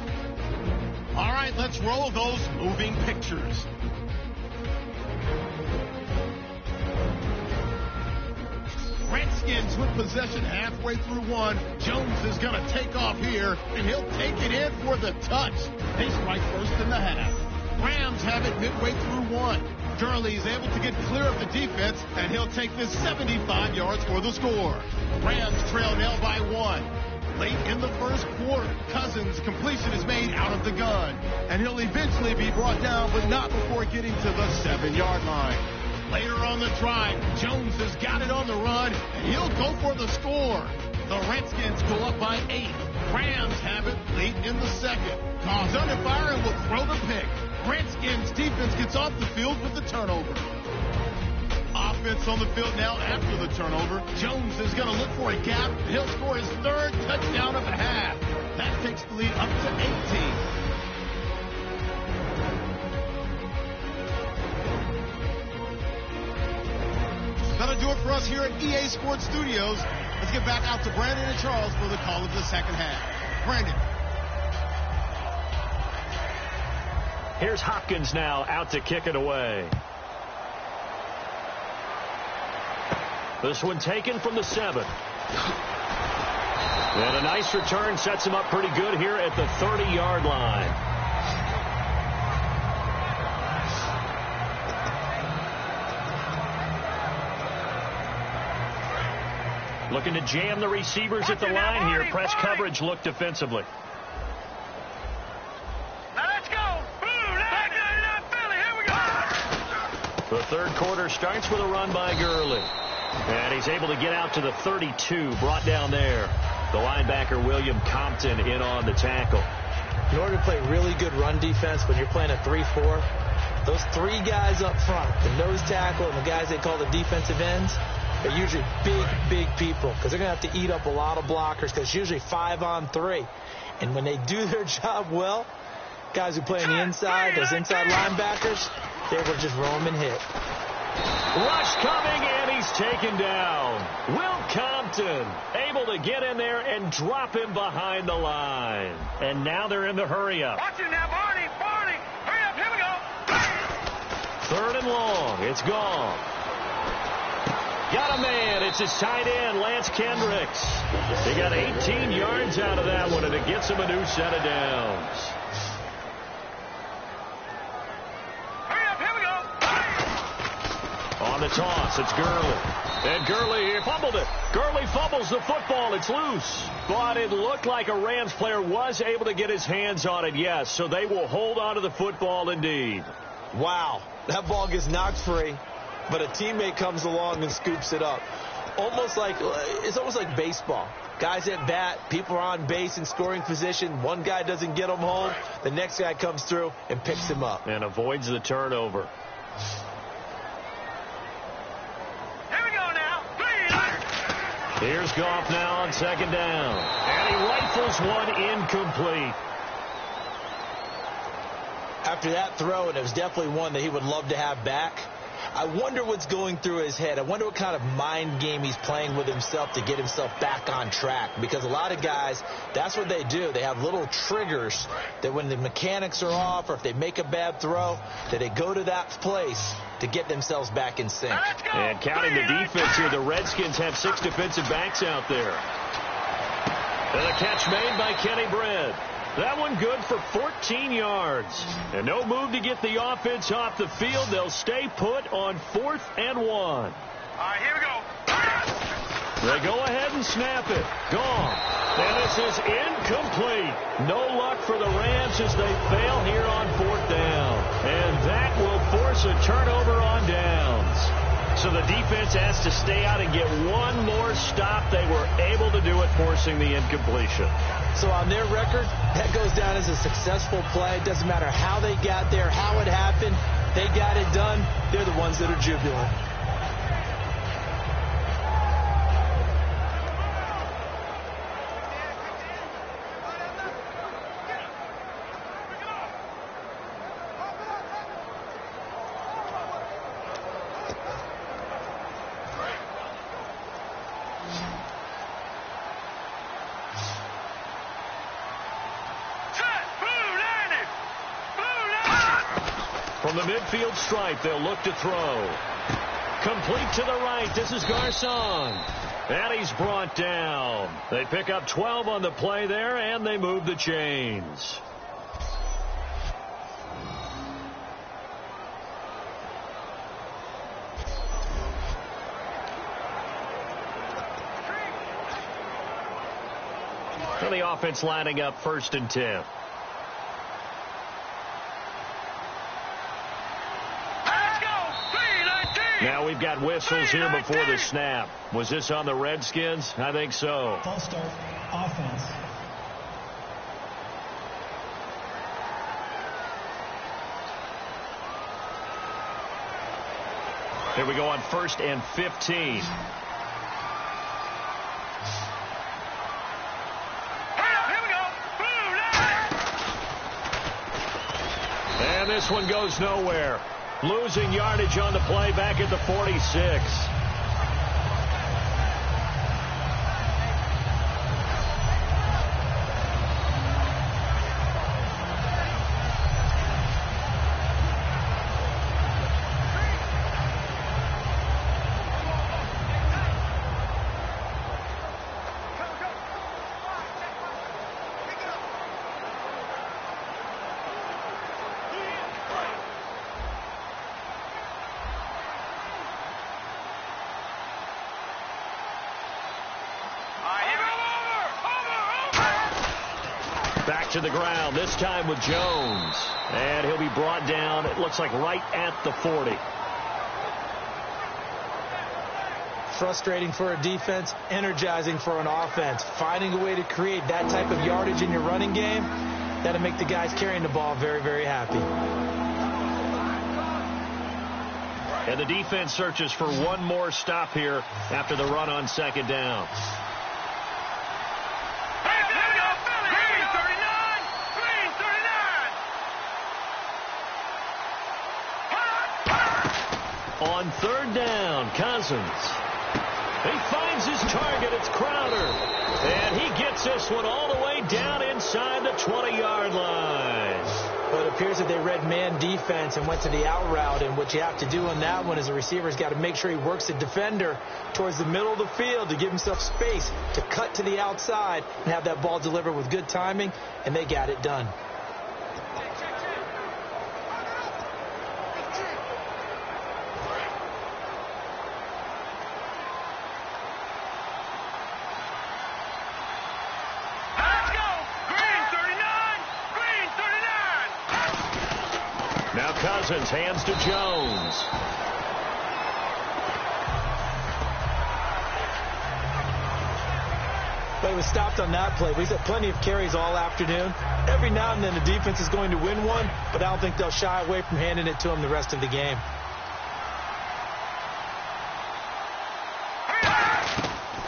[SPEAKER 6] All right, let's roll those moving pictures. Redskins with possession halfway through one. Jones is going to take off here, and he'll take it in for the touch. They strike first in the half. Rams have it midway through one. Gurley's able to get clear of the defense, and he'll take this 75 yards for the score. Rams trail now by 1. Late in the first quarter, Cousins' completion is made out of the gun, and he'll eventually be brought down, but not before getting to the 7-yard line. Later on the drive, Jones has got it on the run, and he'll go for the score. The Redskins go up by 8. Rams have it late in the second. Goff's under fire and will throw the pick. Redskins defense gets off the field with the turnover. Offense on the field now after the turnover. Jones is going to look for a gap. He'll score his 3rd touchdown of the half. That takes the lead up to 18. That'll do it for us here at EA Sports Studios. Let's get back out to Brandon and Charles for the call of the second half. Brandon.
[SPEAKER 1] Here's Hopkins now out to kick it away. This one taken from the 7. And a nice return sets him up pretty good here at the 30-yard line. Looking to jam the receivers at the line here. Press coverage look defensively.
[SPEAKER 4] Now let's go. Back in Philly. Here we go.
[SPEAKER 1] The third quarter starts with a run by Gurley. And he's able to get out to the 32, brought down there. The linebacker, William Compton, in on the tackle.
[SPEAKER 2] In order to play really good run defense when you're playing a 3-4, those 3 guys up front, the nose tackle and the guys they call the defensive ends, they're usually big people because they're going to have to eat up a lot of blockers because it's usually 5-on-3. And when they do their job well, guys who play on the inside, those inside linebackers, they will just roam and hit.
[SPEAKER 1] Rush coming, and he's taken down. Will Compton able to get in there and drop him behind the line. And now they're in the hurry-up.
[SPEAKER 4] Watch it now, Barney. Hurry up, here we go.
[SPEAKER 1] 3rd and long. It's gone. Got a man. It's his tight end, Lance Kendricks. He got 18 yards out of that one, and it gets him a new set of downs. On the toss, it's Gurley. And Gurley fumbled it. Gurley fumbles the football. It's loose. But it looked like a Rams player was able to get his hands on it, yes. So they will hold on to the football indeed.
[SPEAKER 2] Wow. That ball gets knocked free, but a teammate comes along and scoops it up. It's almost like baseball. Guys at bat, people are on base in scoring position. One guy doesn't get him home. The next guy comes through and picks him up.
[SPEAKER 1] And avoids the turnover. Here's Goff now on 2nd down. And he rifles one incomplete.
[SPEAKER 2] After that throw, and it was definitely one that he would love to have back, I wonder what's going through his head. I wonder what kind of mind game he's playing with himself to get himself back on track. Because a lot of guys, that's what they do. They have little triggers that when the mechanics are off or if they make a bad throw, that they go to that place to get themselves back in sync.
[SPEAKER 1] And counting the defense here, the Redskins have 6 defensive backs out there. And a catch made by Kenny Britt. That one good for 14 yards. And no move to get the offense off the field. They'll stay put on 4th and 1.
[SPEAKER 4] All right, here we go.
[SPEAKER 1] They go ahead and snap it. Gone. And this is incomplete. No luck for the Rams as they fail here on 4th down. And that will force a turnover on downs. So the defense has to stay out and get one more stop. They were able to do it, forcing the incompletion.
[SPEAKER 2] So on their record, that goes down as a successful play. It doesn't matter how they got there, how it happened. They got it done. They're the ones that are jubilant.
[SPEAKER 1] From the midfield stripe, they'll look to throw. Complete to the right. This is Garcon. And he's brought down. They pick up 12 on the play there, and they move the chains. So the offense lining up 1st and 10. Now we've got whistles here before the snap. Was this on the Redskins? I think so.
[SPEAKER 3] False start, offense.
[SPEAKER 1] Here we go on 1st and 15. And this one goes nowhere. Losing yardage on the play back at the 46. Back to the ground, this time with Jones. And he'll be brought down, it looks like right at the 40.
[SPEAKER 2] Frustrating for a defense, energizing for an offense. Finding a way to create that type of yardage in your running game, that'll make the guys carrying the ball very, very happy.
[SPEAKER 1] And the defense searches for one more stop here after the run on 2nd down. On 3rd down, Cousins. He finds his target. It's Crowder. And he gets this one all the way down inside the 20-yard line.
[SPEAKER 2] But it appears that they read man defense and went to the out route. And what you have to do on that one is the receiver's got to make sure he works the defender towards the middle of the field to give himself space to cut to the outside and have that ball delivered with good timing. And they got it done.
[SPEAKER 1] Now Cousins hands to Jones.
[SPEAKER 2] But he was stopped on that play. He's had plenty of carries all afternoon. Every now and then the defense is going to win one, but I don't think they'll shy away from handing it to him the rest of the game.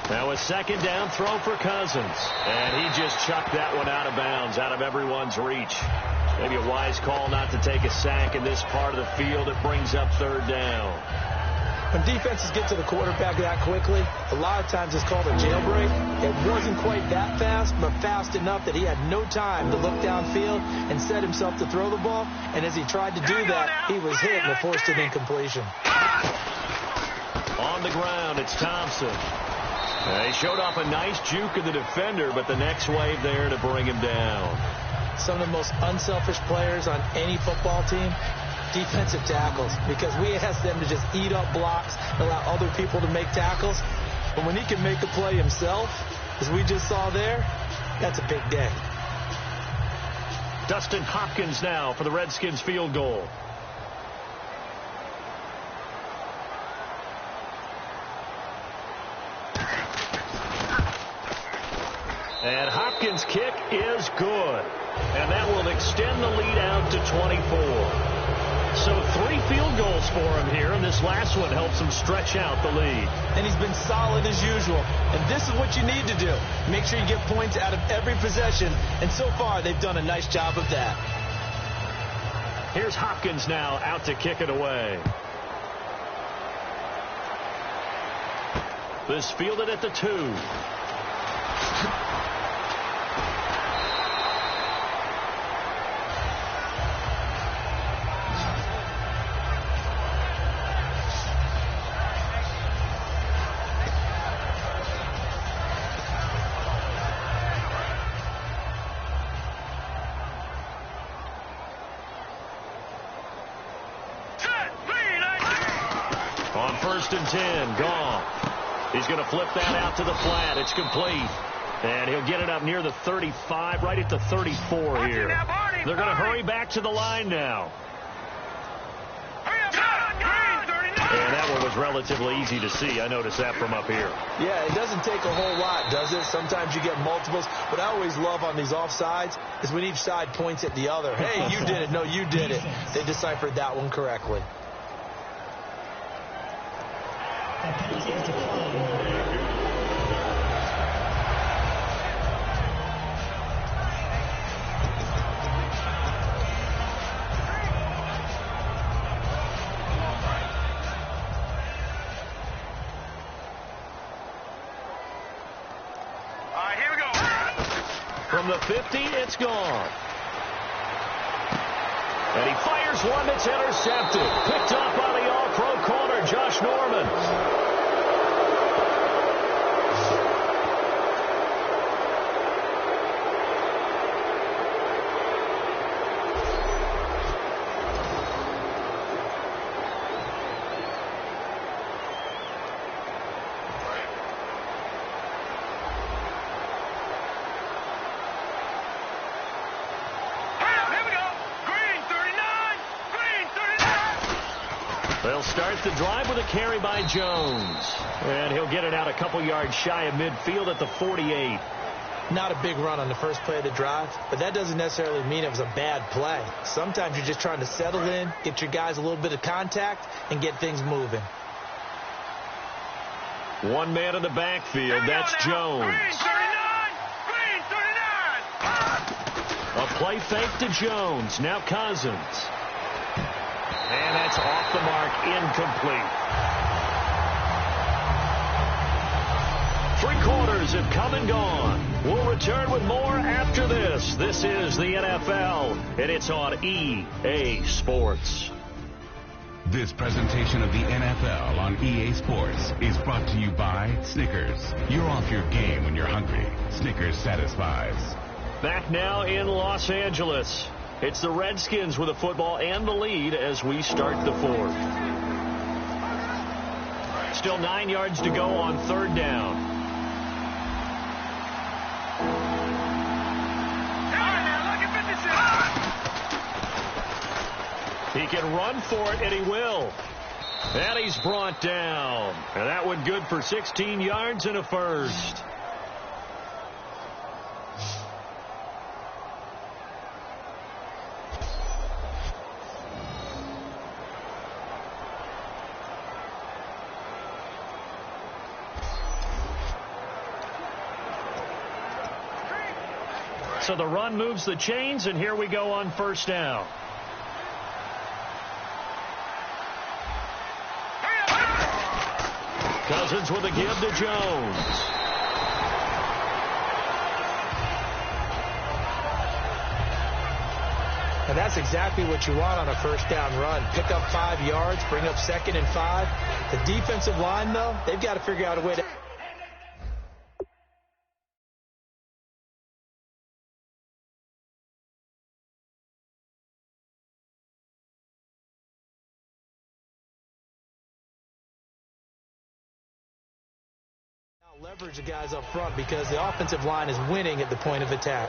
[SPEAKER 1] Now a 2nd down throw for Cousins. And he just chucked that one out of bounds, out of everyone's reach. Maybe a wise call not to take a sack in this part of the field. It brings up 3rd down.
[SPEAKER 2] When defenses get to the quarterback that quickly, a lot of times it's called a jailbreak. It wasn't quite that fast, but fast enough that he had no time to look downfield and set himself to throw the ball. And as he tried to do that, he was hit and it forced an incompletion.
[SPEAKER 1] On the ground, it's Thompson. He showed off a nice juke of the defender, but the next wave there to bring him down.
[SPEAKER 2] Some of the most unselfish players on any football team, defensive tackles, because we ask them to just eat up blocks and allow other people to make tackles. But when he can make a play himself, as we just saw there, that's a big day.
[SPEAKER 1] Dustin Hopkins now for the Redskins field goal. And Hopkins' kick is good. And that will extend the lead out to 24. So 3 field goals for him here, and this last one helps him stretch out the lead.
[SPEAKER 2] And he's been solid as usual. And this is what you need to do. Make sure you get points out of every possession. And so far, they've done a nice job of that.
[SPEAKER 1] Here's Hopkins now out to kick it away. This fielded at the 2. On 1st and 10, Goff. He's going to flip that out to the flat. It's complete. And he'll get it up near the 35, right at the 34 here. They're going to hurry back to the line now. And that one was relatively easy to see. I noticed that from up here.
[SPEAKER 2] Yeah, it doesn't take a whole lot, does it? Sometimes you get multiples. What I always love on these offsides is when each side points at the other. Hey, you did it. No, you did it. They deciphered that one correctly.
[SPEAKER 3] That penalty is declined.
[SPEAKER 1] From the 50, it's gone. And he fires one that's intercepted. Picked up by the all-pro corner, Josh Norman. They'll start the drive with a carry by Jones. And he'll get it out a couple yards shy of midfield at the 48.
[SPEAKER 2] Not a big run on the first play of the drive, but that doesn't necessarily mean it was a bad play. Sometimes you're just trying to settle in, get your guys a little bit of contact, and get things moving.
[SPEAKER 1] One man in the backfield. That's Jones. A play fake to Jones. Now Cousins. And that's off the mark, incomplete. 3 quarters have come and gone. We'll return with more after this. This is the NFL, and it's on EA Sports.
[SPEAKER 5] This presentation of the NFL on EA Sports is brought to you by Snickers. You're off your game when you're hungry. Snickers satisfies.
[SPEAKER 1] Back now in Los Angeles. It's the Redskins with the football and the lead as we start the 4th. Still 9 yards to go on 3rd down. He can run for it, and he will. And he's brought down. And that one good for 16 yards and a first. So the run moves the chains, and here we go on 1st down. Cousins with a give to Jones.
[SPEAKER 2] And that's exactly what you want on a 1st down run. Pick up 5 yards, bring up 2nd and 5. The defensive line, though, they've got to figure out a way to... leverage the guys up front because the offensive line is winning at the point of attack.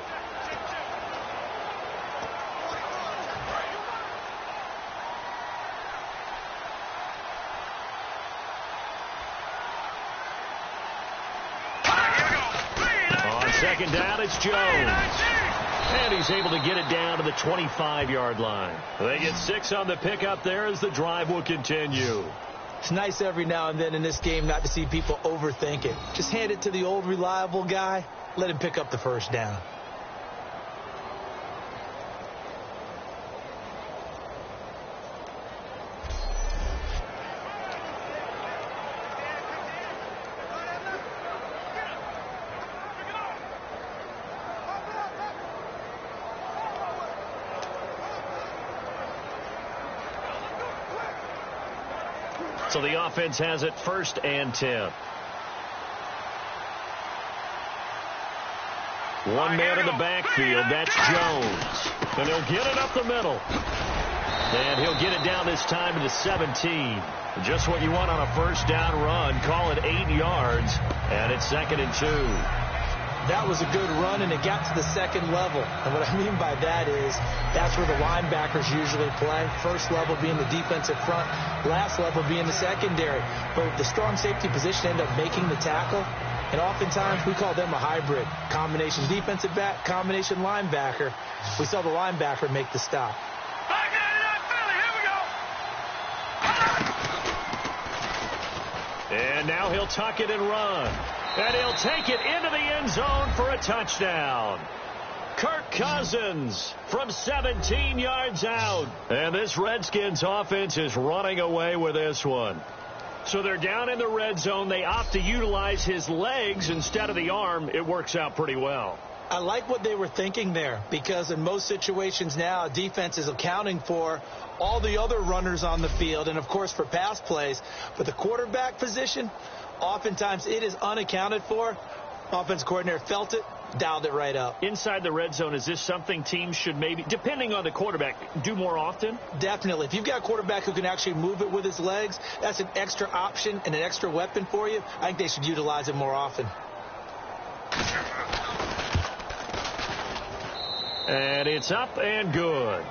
[SPEAKER 1] On 2nd down, it's Jones. And he's able to get it down to the 25-yard line. They get 6 on the pickup there as the drive will continue.
[SPEAKER 2] It's nice every now and then in this game not to see people overthink it. Just hand it to the old reliable guy. Let him pick up the 1st down.
[SPEAKER 1] So the offense has it 1st and 10. One man in the backfield. That's Jones. And he'll get it up the middle. And he'll get it down this time to the 17. Just what you want on a 1st down run. Call it 8 yards. And it's 2nd and 2.
[SPEAKER 2] That was a good run, and it got to the second level. And what I mean by that is that's where the linebackers usually play. First level being the defensive front, last level being the secondary. But the strong safety position ended up making the tackle. And oftentimes we call them a hybrid. Combination defensive back, combination linebacker. We saw the linebacker make the stop.
[SPEAKER 1] And now he'll tuck it and run. And he'll take it into the end zone for a touchdown. Kirk Cousins from 17 yards out. And this Redskins offense is running away with this one. So they're down in the red zone. They opt to utilize his legs instead of the arm. It works out pretty well.
[SPEAKER 2] I like what they were thinking there, because in most situations now, defense is accounting for all the other runners on the field and, of course, for pass plays. But the quarterback position, oftentimes it is unaccounted for. Offensive coordinator felt it, dialed it right up.
[SPEAKER 1] Inside the red zone, is this something teams should maybe, depending on the quarterback, do more often?
[SPEAKER 2] Definitely. If you've got a quarterback who can actually move it with his legs, that's an extra option and an extra weapon for you. I think they should utilize it more often.
[SPEAKER 1] And it's up and good.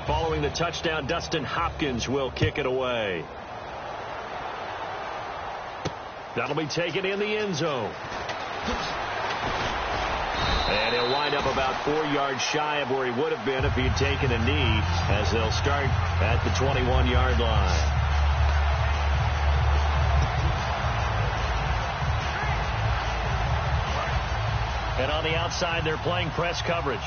[SPEAKER 1] Following the touchdown, Dustin Hopkins will kick it away. That'll be taken in the end zone. And he'll wind up about 4 yards shy of where he would have been if he'd taken a knee, as they'll start at the 21-yard line. And on the outside, they're playing press coverage.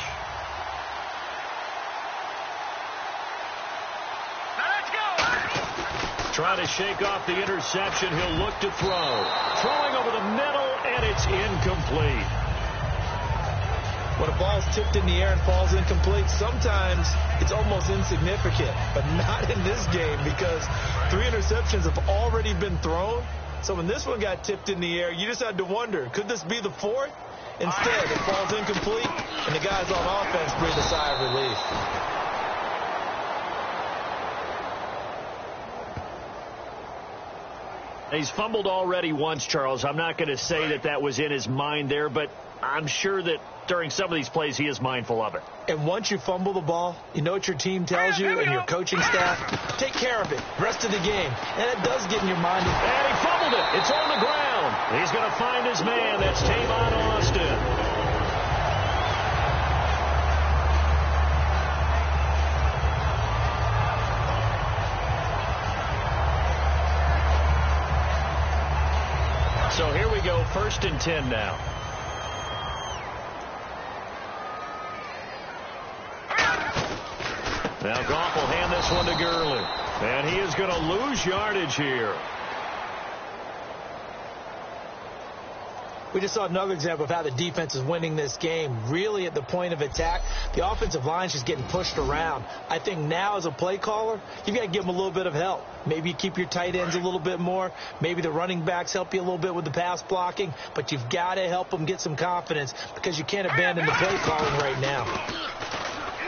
[SPEAKER 1] Trying to shake off the interception. He'll look to throw. Throwing over the middle, and it's incomplete.
[SPEAKER 2] When a ball's tipped in the air and falls incomplete, sometimes it's almost insignificant, but not in this game, because 3 interceptions have already been thrown. So when this one got tipped in the air, you just had to wonder, could this be the 4th? Instead, it falls incomplete, and the guys on offense breathe a sigh of relief.
[SPEAKER 1] He's fumbled already once, Charles. I'm not going to say that that was in his mind there, but I'm sure that during some of these plays he is mindful of it.
[SPEAKER 2] And once you fumble the ball, you know what your team tells you and your coaching staff? Take care of it. Rest of the game. And it does get in your mind.
[SPEAKER 1] And he fumbled it. It's on the ground. He's going to find his man. That's Tavon Austin. So here we go, 1st and 10 now. Now Goff will hand this one to Gurley. And he is going to lose yardage here.
[SPEAKER 2] We just saw another example of how the defense is winning this game. Really at the point of attack, the offensive line is just getting pushed around. I think now as a play caller, you've got to give them a little bit of help. Maybe you keep your tight ends a little bit more. Maybe the running backs help you a little bit with the pass blocking. But you've got to help them get some confidence, because you can't abandon the play calling right now.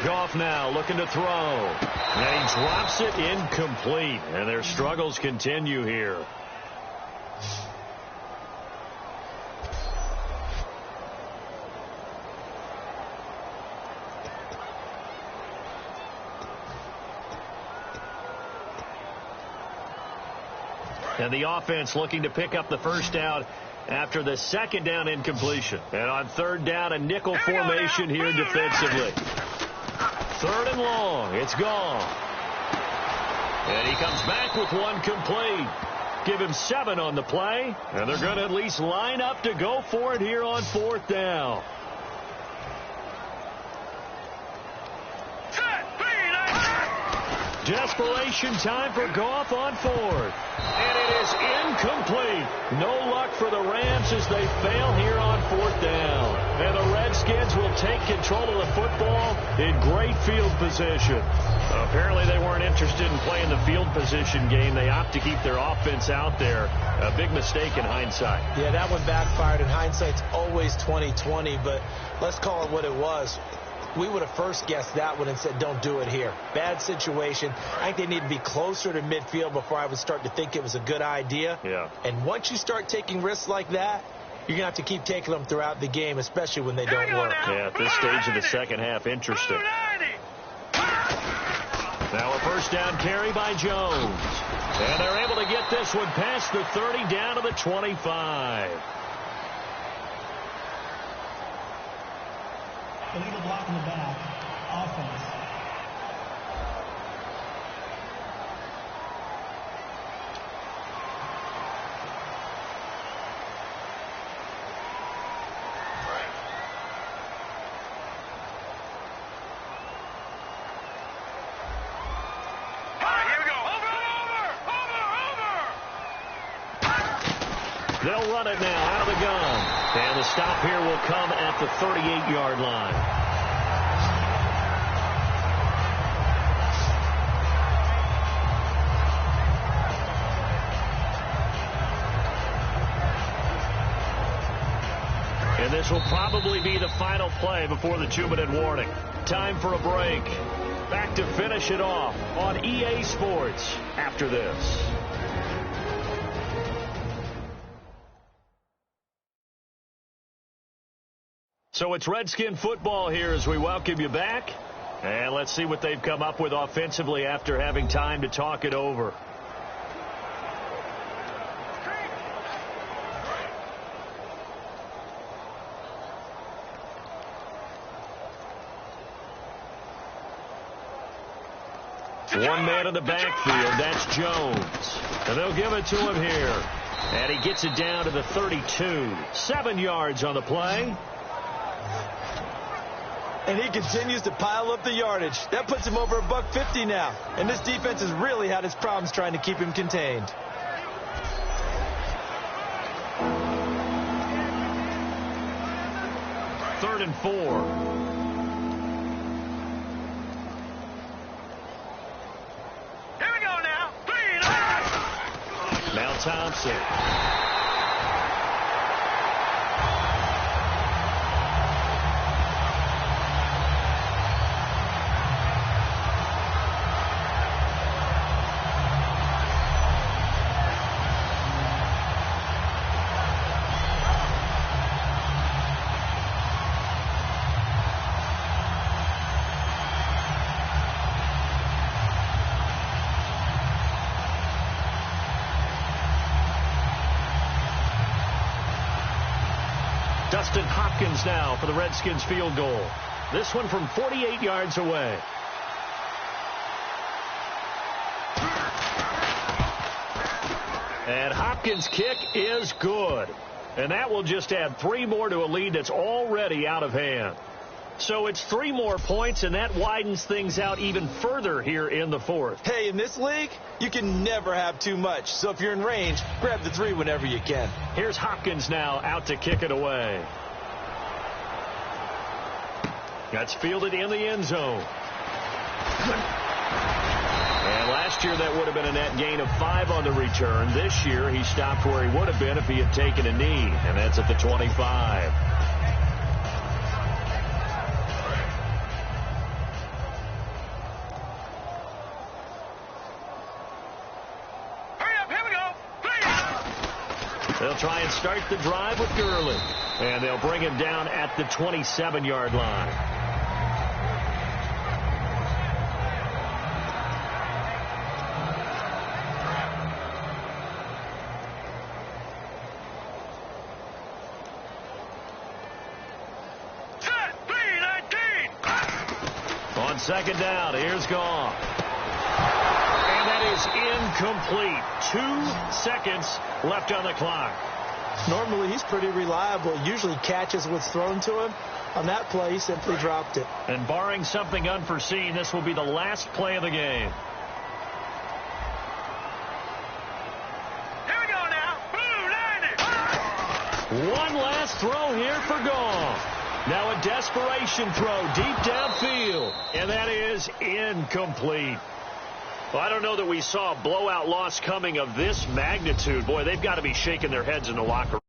[SPEAKER 1] Goff now looking to throw. And he drops it incomplete. And their struggles continue here. And the offense looking to pick up the first down after the 2nd down incompletion. And on 3rd down, a nickel formation here defensively. 3rd and long. It's gone. And he comes back with one complete. Give him 7 on the play. And they're going to at least line up to go for it here on 4th down. Desperation time for Goff on fourth. And it is incomplete. No luck for the Rams as they fail here on fourth down. And the Redskins will take control of the football in great field position. Apparently they weren't interested in playing the field position game. They opt to keep their offense out there. A big mistake in hindsight.
[SPEAKER 2] Yeah, that one backfired. In hindsight's always 20/20, but let's call it what it was. We would have first guessed that one and said, don't do it here. Bad situation. I think they need to be closer to midfield before I would start to think it was a good idea.
[SPEAKER 1] Yeah.
[SPEAKER 2] And once you start taking risks like that, you're going to have to keep taking them throughout the game, especially when they don't work.
[SPEAKER 1] Yeah, at this stage of the second half, interesting. Now a first down carry by Jones. And they're able to get this one past the 30 down to the 25.
[SPEAKER 3] Illegal block in the back. Offense.
[SPEAKER 1] They'll run it now out of the gun. And the stop here will come at the 38-yard line. And this will probably be the final play before the 2-minute warning. Time for a break. Back to finish it off on EA Sports after this. So it's Redskin football here as we welcome you back. And let's see what they've come up with offensively after having time to talk it over. One man in the backfield, that's Jones. And they'll give it to him here. And he gets it down to the 32. 7 yards on the play.
[SPEAKER 2] And he continues to pile up the yardage. That puts him over $150 now. And this defense has really had its problems trying to keep him contained.
[SPEAKER 1] Third and 4.
[SPEAKER 4] Here we go now.
[SPEAKER 1] Now Thompson. Dustin Hopkins now for the Redskins field goal. This one from 48 yards away. And Hopkins' kick is good. And that will just add 3 more to a lead that's already out of hand. So it's 3 more points, and that widens things out even further here in the fourth.
[SPEAKER 2] Hey, in this league, you can never have too much. So if you're in range, grab the 3 whenever you can.
[SPEAKER 1] Here's Hopkins now out to kick it away. That's fielded in the end zone. And last year that would have been a net gain of 5 on the return. This year he stopped where he would have been if he had taken a knee, and that's at the 25. They'll try and start the drive with Gurley. And they'll bring him down at the 27-yard line. On second down, here's Goff. And that is incomplete. 2 seconds left on the clock.
[SPEAKER 2] Normally, he's pretty reliable. Usually catches what's thrown to him. On that play, he simply dropped it.
[SPEAKER 1] And barring something unforeseen, this will be the last play of the game. One last throw here for Goff. Now a desperation throw deep downfield, and that is incomplete. Well, I don't know that we saw a blowout loss coming of this magnitude. Boy, they've got to be shaking their heads in the locker room.